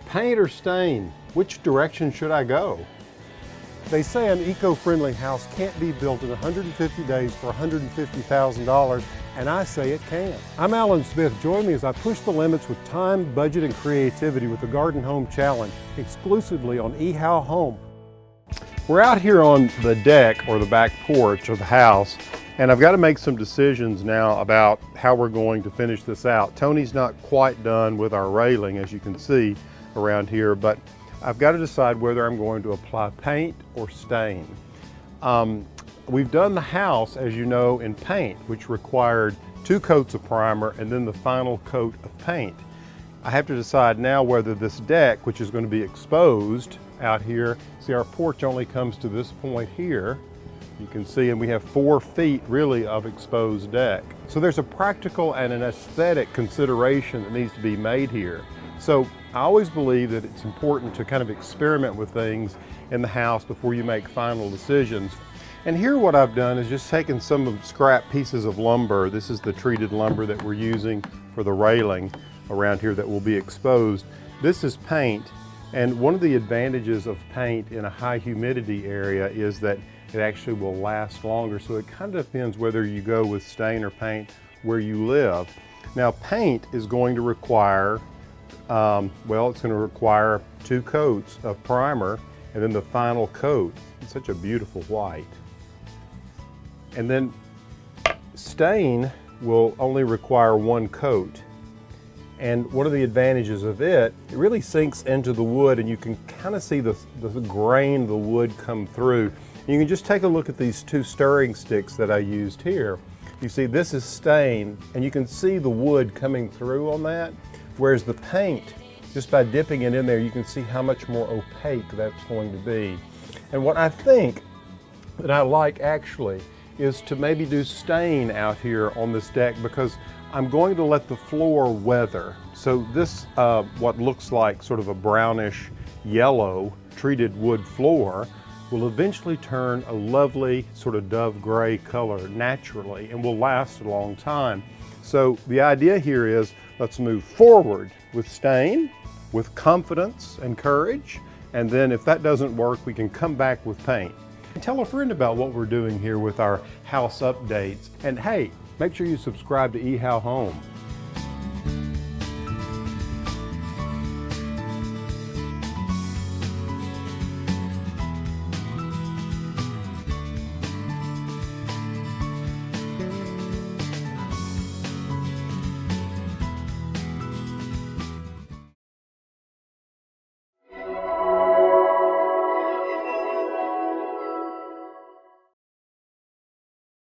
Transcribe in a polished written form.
Paint or stain? Which direction should I go? They say an eco-friendly house can't be built in 150 days for $150,000, and I say it can. I'm Alan Smith. Join me as I push the limits with time, budget, and creativity with the Garden Home Challenge, exclusively on ehowhome. We're out here on the deck or the back porch of the house, and I've got to make some decisions now about how we're going to finish this out. Tony's not quite done with our railing, as you can see around here, but I've got to decide whether I'm going to apply paint or stain. We've done the house, as you know, in paint, which required 2 coats of primer and then the final coat of paint. I have to decide now whether this deck, which is going to be exposed out here, see our porch only comes to this point here, you can see, and we have 4 feet really of exposed deck. So there's a practical and an aesthetic consideration that needs to be made here. So I always believe that it's important to kind of experiment with things in the house before you make final decisions. And here what I've done is just taken some of scrap pieces of lumber. This is the treated lumber that we're using for the railing around here that will be exposed. This is paint, and one of the advantages of paint in a high humidity area is that it actually will last longer. So it kind of depends whether you go with stain or paint where you live. Now paint is going to require it's going to require 2 coats of primer and then the final coat. It's such a beautiful white. And then stain will only require 1 coat. And one of the advantages of it really sinks into the wood, and you can kind of see the grain of the wood come through. And you can just take a look at these 2 stirring sticks that I used here. You see this is stain, and you can see the wood coming through on that. Whereas the paint, just by dipping it in there, you can see how much more opaque that's going to be. And what I think that I like actually is to maybe do stain out here on this deck, because I'm going to let the floor weather. So this, what looks like sort of a brownish yellow treated wood floor, will eventually turn a lovely sort of dove gray color naturally and will last a long time. So the idea here is, let's move forward with stain, with confidence and courage, and then if that doesn't work, we can come back with paint. And tell a friend about what we're doing here with our house updates. And hey, make sure you subscribe to ehowhome.